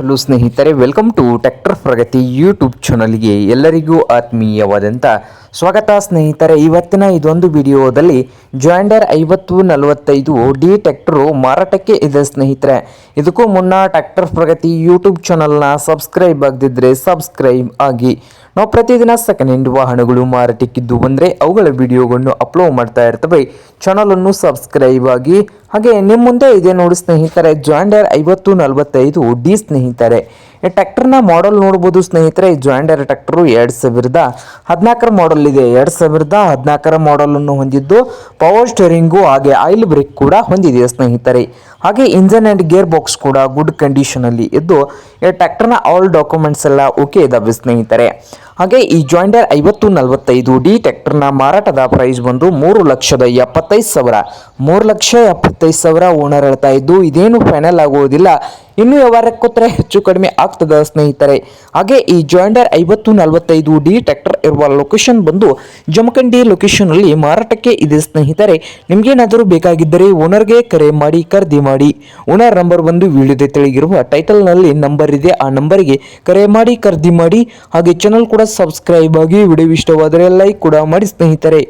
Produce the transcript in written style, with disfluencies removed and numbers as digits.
Hello ಸ್ನೇಹಿತರೆ, welcome to tractor Pragati YouTube ಚಾನಲ್ಗೆ ಎಲ್ಲರಿಗೂ ಆತ್ಮೀಯವಾದಂಥ ಸ್ವಾಗತ. ಸ್ನೇಹಿತರೆ, ಇವತ್ತಿನ ಇದೊಂದು ವಿಡಿಯೋದಲ್ಲಿ ಜಾಂಡರ್ 5045 ಟ್ರ್ಯಾಕ್ಟರು ಮಾರಾಟಕ್ಕೆ ಇದೆ. ಸ್ನೇಹಿತರೆ, ಇದಕ್ಕೂ ಮುನ್ನ ಟ್ರ್ಯಾಕ್ಟರ್ ಪ್ರಗತಿ ಯೂಟ್ಯೂಬ್ ಚಾನಲ್ನ ಸಬ್ಸ್ಕ್ರೈಬ್ ಆಗದಿದ್ದರೆ ಸಬ್ಸ್ಕ್ರೈಬ್ ಆಗಿ. ನಾವು ಪ್ರತಿದಿನ ಸೆಕೆಂಡ್ ಹ್ಯಾಂಡ್ ವಾಹನಗಳು ಮಾರಾಟಕ್ಕಿದ್ದು ಬಂದರೆ ಅವುಗಳ ವಿಡಿಯೋಗಳನ್ನು ಅಪ್ಲೋಡ್ ಮಾಡ್ತಾ ಇರ್ತವೆ. ಚಾನಲನ್ನು ಸಬ್ಸ್ಕ್ರೈಬ್ ಆಗಿ. ಹಾಗೆ ನಿಮ್ಮ ಮುಂದೆ ಇದೆ ನೋಡಿ ಸ್ನೇಹಿತರೆ, ಜಾಂಡರ್ 5045 ಸ್ನೇಹಿತರೆ. ಈ ಟ್ರ್ಯಾಕ್ಟರ್ನ ಮಾಡೆಲ್ ನೋಡ್ಬೋದು ಸ್ನೇಹಿತರೆ. ಜಾಂಡರ್ ಟ್ರ್ಯಾಕ್ಟರು 2014 ಮಾಡೆಲ್ ಇದೆ. 2014 ಮಾಡೆಲ್ ಅನ್ನು ಹೊಂದಿದ್ದು ಪವರ್ ಸ್ಟೇರಿಂಗು ಹಾಗೆ ಆಯಿಲ್ ಬ್ರೇಕ್ ಕೂಡ ಹೊಂದಿದೆ ಸ್ನೇಹಿತರೆ. ಹಾಗೆ ಇಂಜನ್ ಅಂಡ್ ಗೇರ್ ಬಾಕ್ಸ್ ಕೂಡ ಗುಡ್ ಕಂಡೀಷನ್ ಅಲ್ಲಿ ಇದ್ದು ಈ ಟ್ರ್ಯಾಕ್ಟರ್ನ ಆಲ್ ಡಾಕ್ಯುಮೆಂಟ್ಸ್ ಎಲ್ಲ ಓಕೆ ಇದಾವೆ ಸ್ನೇಹಿತರೆ. ಹಾಗೆ ಈ ಜಾಂಡರ್ 5045 ಟ್ರ್ಯಾಕ್ಟರ್ನ ಮಾರಾಟದ ಪ್ರೈಸ್ ಬಂದು 3,75,000. 3,75,000 ಓನರ್ ಹೇಳ್ತಾ ಇದ್ದು, ಇದೇನು ಫೈನಲ್ ಆಗುವುದಿಲ್ಲ, ಇನ್ನು ವ್ಯವಹಾರಕ್ಕೆ ಕೂತ್ರೆ ಹೆಚ್ಚು ಕಡಿಮೆ ಆಗ್ತದೆ ಸ್ನೇಹಿತರೆ. ಹಾಗೆ ಈ ಜಾಂಡರ್ 5045 ಟ್ರ್ಯಾಕ್ಟರ್ ಇರುವ ಲೊಕೇಶನ್ ಬಂದು ಜಮಖಂಡಿ ಲೊಕೇಶನ್ ಅಲ್ಲಿ ಮಾರಾಟಕ್ಕೆ ಇದೆ ಸ್ನೇಹಿತರೆ. ನಿಮ್ಗೇನಾದರೂ ಬೇಕಾಗಿದ್ದರೆ ಓನರ್ಗೆ ಕರೆ ಮಾಡಿ ಖರೀದಿ ಮಾಡಿ. ಓನರ್ ನಂಬರ್ ಬಂದು ವಿಡಿಯೋದ ತೆಳಗಿರುವ ಟೈಟಲ್ ನಲ್ಲಿ ನಂಬರ್ ಇದೆ, ಆ ನಂಬರ್ಗೆ ಕರೆ ಮಾಡಿ ಖರೀದಿ ಮಾಡಿ. ಹಾಗೆ ಚಾನಲ್ ಕೂಡ ಸಬ್ಸ್ಕ್ರೈಬ್ ಆಗಿ. ವಿಡಿಯೋ ಇಷ್ಟವಾದರೆ ಲೈಕ್ ಕೂಡ ಮಾಡಿ ಸ್ನೇಹಿತರೆ.